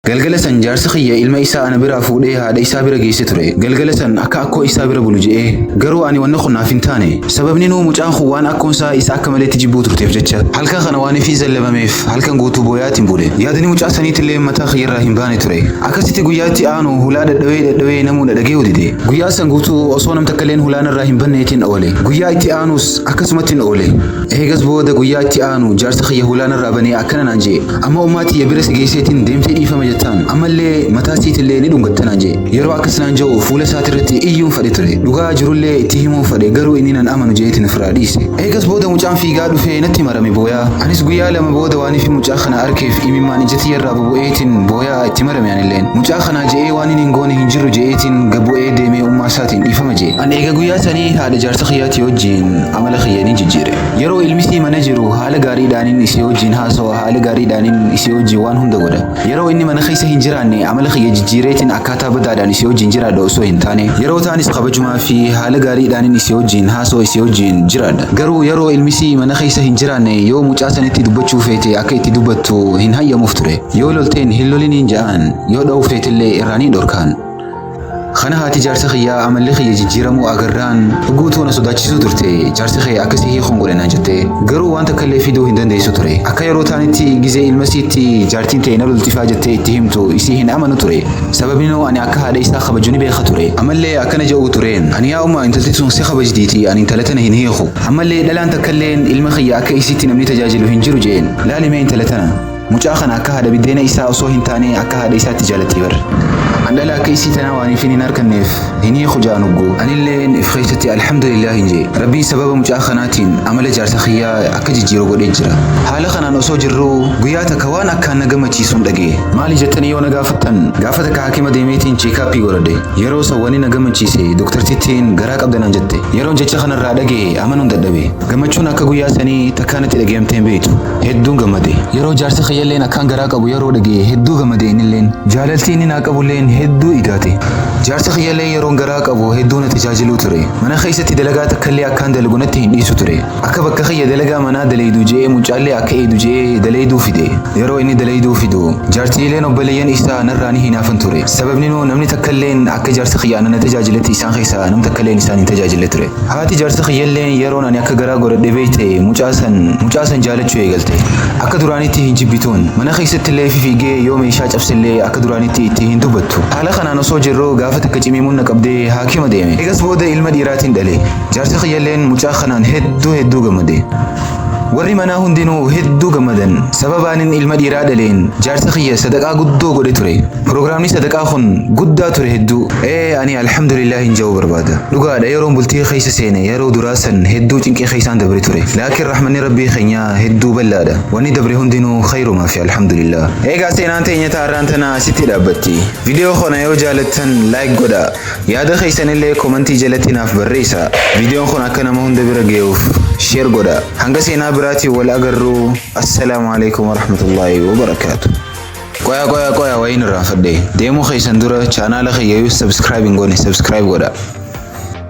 galgala san jaarsi kiyya ilma isaa ana bira fuudhee haadha isaa bira geesse ture galgala san akka akkoo isaa bira bulu je'ee garuu ani wanna qonnaaf hin taane sababni nuu mucaan kun waan akkoon isaa isa akka maleetti jibbuu turteef jecha halkan kana waan ifii zallabameef halkan guutuu booyaatiin bude yaadni mucaa saniitillee mataa kiyyarraa hin baane ture akkasitti guyyaatti aanu hulaa dadhawee namuu dhagee udide guyyaa san guutuu osoo nam takkaleen hulaan irraa hin banneetiin oole guyyaa itti aanus akkasumattiin oole eegas booda guyyaa itti aanu jaarsi kiyya hulaan irraa banee akkana naan jee amma ummaatii ya bira si geesseetiin deemtee dhiifama jettaan ammallee mataa siitillee ni dhungattanaan jee yeroo akkas naan jedhu fuula isaatirratti iyyuun fadhe ture dhugaa jirullee itti himuu fadhe garuu inni nan amanu jeetiin ofirraa dhiise eegas booda mucaan fiigaa dhufee natti marame booyaa anis guyyaa lama booda waan ifi mucaa kana arkeef imimmaan ijjatiyyarraa bubu'eetiin booyaa itti marame anilleen mucaa kana je'ee waan inni hin goone hin jiru je'eetiin gabu'ee deemee ummaa isaatiin dhiifama jee an eega guyyaa sanii haadha jaarsa kiyyaatti wajjiin amala kiyyanii jijjiire yeroo ilmisii mana jiru haala gaariidhaanin isii wajjiin haasawa haala gaariidhaanin isii wajjiin waan hunda godha yeroo inni mana keessa hin jiraanne amala kiyya jijjiireetiin akkaataa badaadhaan isii wajjiin jiraadha osoo hin taane yeroo taanis kabajumaa fi haala gaariidhaanin isii wajjiin haasawa isii wajjiin jiraadha garuu yeroo ilmisii mana keessa hin jiraanne yoo mucaa sanitti dubbachuu feete akka itti dubbattu hin hayyamuuf ture yoo lolteen hin loliniin ja'an yoo dha'uu feetillee irraanii dhorkaan kana haati jaarsa kiyyaa amallee kiyya jijjiiramuu agarraan guutuu na sodaachisuu turte jaarsi kiyya akkasii hiikuun godhanaan jette garuu waan takka illee fiduu hin dandeessu ture akka yeroo taanitti gizee ilmasiitti jaartiin ta'e na loltifaa jettee itti himtu isii hin amanu ture sababni ani akka haadha isaa kabaju ni beeka ture ammallee akkana jedhuu tureen ani yaa ummaa intalti sun si kabajdiiti ani intala tana hin hiiku ammallee dhalaan takka illeen ilma kiyya akka isiitti namni tajaajilu hin jiru jeen laalimee intala tana mucaa kana akka haadha biddeena isaa osoo hin taane akka haadha isaatti jaalatti bar andala akka isii tana waan ifin hin arkanneef hin hiiku ja'an uggu anilleen if keessatti alhamdulillah hin jee rabbiin sababa mucaa kanaatiin amala jaarsa kiyyaa akka jijjiiru godhee jira haala kanaan osoo jirru guyyaa takka waan akkaan na gammachiisuun dhagee maali jettanii yoo na gaafattan gaafa takka haakima deemeetiin cheekaappii godhadhe yeroo sawwanii na gammachiise doktartittiin garaa qabdanaan jette yeroon jecha kanarraa dhagee amanuun dadhabe gammachuun akka guyyaa sanii takkaanatti dhageemteen beektu hedduun gammade yeroo jaarsa kiyyalleen akkaan garaa qabu yeroo dhagee hedduu gammade innilleen jaalaltii inni naa qabulleen hedduu idaate jaarsa kiyyallee yeroon garaa qabu hedduu na tajaajiluu ture mana keessatti dalagaa takkallee akkaan dalagu natti hin dhiisu ture akka bakka kiyya dalagaa manaa daleeyduu je'ee mucaallee akka eedu je'ee daleeyduu fide yeroo inni daleeyduu fidu jaartiileen obboleeyyan isaa narraa ni hinaafan ture sababni nuu namni takkalleen akka jaarsa kiyyaa na tajaajiletti isaan keessaa nam takkalleen isaan hin tajaajille ture haati jaarsa kiyyalleen yeroon ani akka garaa godhadhe beeyte mucaa san jaalachuu eegalte akka duraanitti hin jibbituun mana keessatti illee fiigee yoo meeshaa cabsillee akka duraanitti itti hin dubbattu haala kanaan osoo jirru gaafa takka cimimuun na qabdee haakima deeme eegas booda ilma dhiiraatiin dhale jaarsi kiyyalleen mucaa kanaan hedduu gammade warri manaa hundinuu hedduu gammadan sababaanin ilma dhiiraa dhaleen jaarsa kiyya sadaqaa guddoo godhe ture piroogiraamni sadaqaa kun guddaa ture hedduu ani alhamdulillah hin ja'uu barbaada dhugaadha yeroon bultii keessa seene yeroo duraasan hedduu cinqee keessaan dabre ture laakiin rahmanni rabbii keenyaa hedduu bal'aadha wanni dabre hundinuu khayrumaa fi alhamdulillah eegaa seenaan teenya taarraan tana asitti dhaabbatti viidiyoo kana yoo jaalattan laayik godha yaada keessanillee komentii jalatti naaf barreessa viidiyoon kun akka nama hunda bira ga'uuf sheer godha hanga seenaa براتي والأجرو السلام عليكم ورحمة الله وبركاته قويا وين الرافد ديمو خيسان دورا channel خي يو سبسكرايبين غوني سبسكرايب غودا